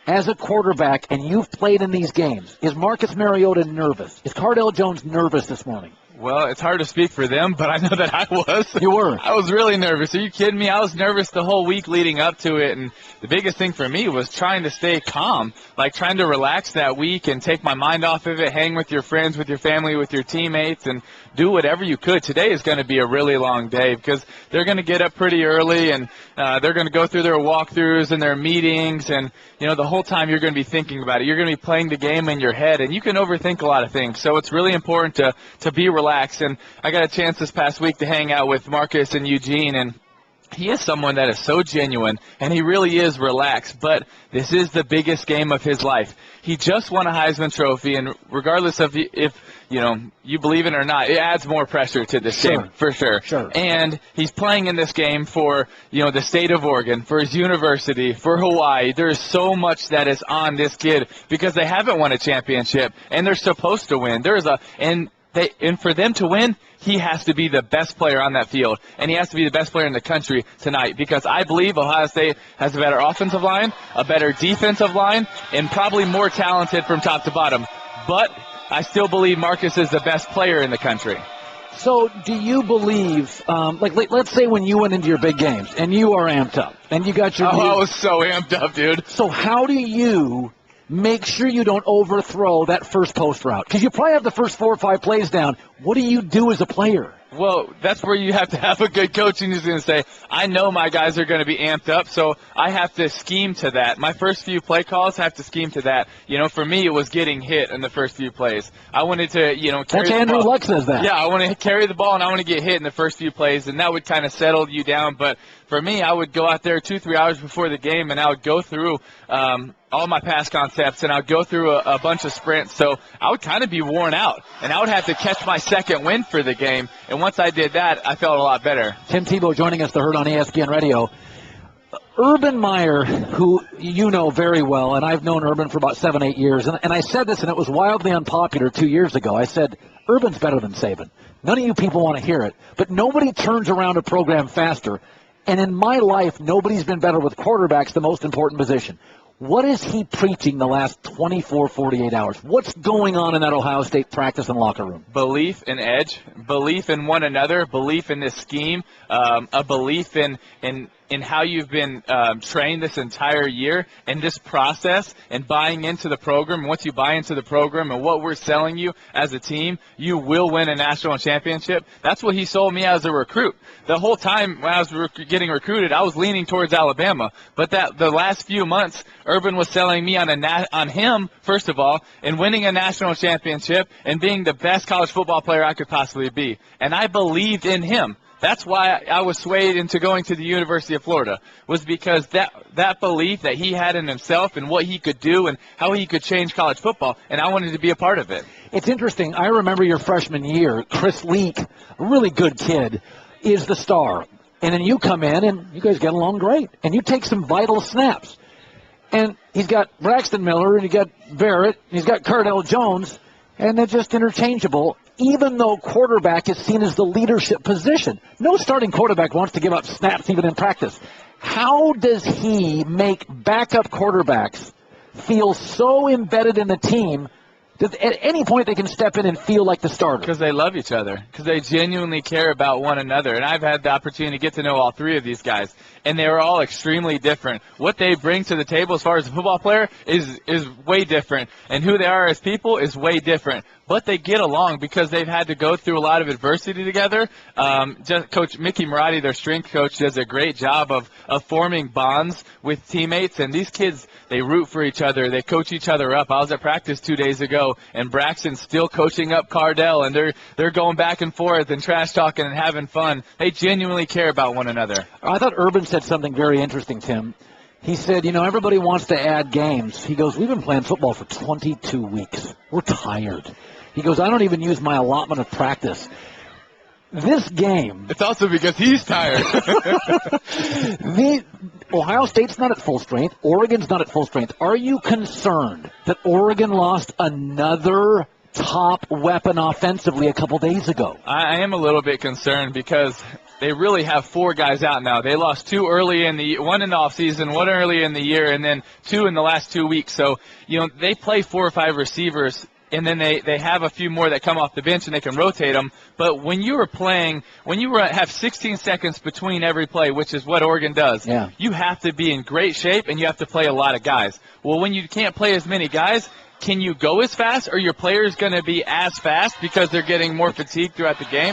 as a quarterback, and you've played in these games, is Marcus Mariota nervous? Is Cardale Jones nervous this morning? Well, it's hard to speak for them, but I know that I was. You were? I was really nervous. Are you kidding me? I was nervous the whole week leading up to it, and the biggest thing for me was trying to stay calm, like trying to relax that week and take my mind off of it, hang with your friends, with your family, with your teammates, and do whatever you could. Today is going to be a really long day because they're going to get up pretty early, and they're going to go through their walkthroughs and their meetings, and, you know, the whole time you're going to be thinking about it. You're going to be playing the game in your head, and you can overthink a lot of things. So it's really important to be relaxed. And I got a chance this past week to hang out with Marcus and Eugene, and he is someone that is so genuine, and he really is relaxed, but this is the biggest game of his life. He just won a Heisman Trophy, and regardless of if you believe it or not, it adds more pressure to this game, for sure. And he's playing in this game for, the state of Oregon, for his university, for Hawaii. There's so much that is on this kid because they haven't won a championship, and they're supposed to win. And for them to win, he has to be the best player on that field, and he has to be the best player in the country tonight because I believe Ohio State has a better offensive line, a better defensive line, and probably more talented from top to bottom. But I still believe Marcus is the best player in the country. So do you believe, let's say when you went into your big games, and you are amped up, and you got your... I was so amped up, dude. So how do you make sure you don't overthrow that first post route? Because you probably have the first 4 or 5 plays down. What do you do as a player? Well, that's where you have to have a good coach, and he's going to say, I know my guys are going to be amped up, so I have to scheme to that. My first few play calls have to scheme to that. For me, it was getting hit in the first few plays. I wanted to, carry That's the Andrew ball. Luck says that. Yeah, I want to carry the ball, and I want to get hit in the first few plays, and that would kind of settle you down. But for me, I would go out there 2-3 hours before the game, and I would go through all my pass concepts, and I would go through a bunch of sprints. So I would kind of be worn out, and I would have to catch my second wind for the game. And once I did that, I felt a lot better. Tim Tebow joining us, the Herd on ESPN Radio. Urban Meyer, who you know very well, and I've known Urban for about 7-8 years, and I said this, and it was wildly unpopular 2 years ago. I said, Urban's better than Saban. None of you people want to hear it, but nobody turns around a program faster. And in my life, nobody's been better with quarterbacks, the most important position. What is he preaching the last 24, 48 hours? What's going on in that Ohio State practice and locker room? Belief in edge, belief in one another, belief in this scheme, a belief in how you've been trained this entire year, and this process, and buying into the program. And once you buy into the program and what we're selling you as a team, you will win a national championship. That's what he sold me as a recruit. The whole time when I was getting recruited, I was leaning towards Alabama. But the last few months, Urban was selling me on him, first of all, and winning a national championship and being the best college football player I could possibly be. And I believed in him. That's why I was swayed into going to the University of Florida, was because that belief that he had in himself and what he could do and how he could change college football, and I wanted to be a part of it. It's interesting. I remember your freshman year, Chris Leak, a really good kid, is the star. And then you come in, and you guys get along great. And you take some vital snaps. And he's got Braxton Miller, and you got Barrett, and he's got Cardell Jones, and they're just interchangeable, even though quarterback is seen as the leadership position. No starting quarterback wants to give up snaps even in practice. How does he make backup quarterbacks feel so embedded in the team that at any point they can step in and feel like the starter? Because they love each other. Because they genuinely care about one another. And I've had the opportunity to get to know all three of these guys. And they are all extremely different. What they bring to the table as far as a football player is way different. And who they are as people is way different. But they get along because they've had to go through a lot of adversity together. Coach Mickey Marotti, their strength coach, does a great job of forming bonds with teammates. And these kids, they root for each other. They coach each other up. I was at practice 2 days ago, and Braxton's still coaching up Cardell, and they're going back and forth and trash talking and having fun. They genuinely care about one another. I thought Urban said something very interesting, Tim. He said, everybody wants to add games. He goes, we've been playing football for 22 weeks. We're tired. He goes, I don't even use my allotment of practice. This game... It's also because he's tired. Ohio State's not at full strength. Oregon's not at full strength. Are you concerned that Oregon lost another top weapon offensively a couple days ago? I am a little bit concerned because they really have 4 guys out now. They lost 2 early in the one in the offseason, 1 early in the year, and then 2 in the last 2 weeks. So, they play 4 or 5 receivers, and then they have a few more that come off the bench and they can rotate them. But when you have 16 seconds between every play, which is what Oregon does, you have to be in great shape and you have to play a lot of guys. Well, when you can't play as many guys, can you go as fast, or your players going to be as fast because they're getting more fatigued throughout the game?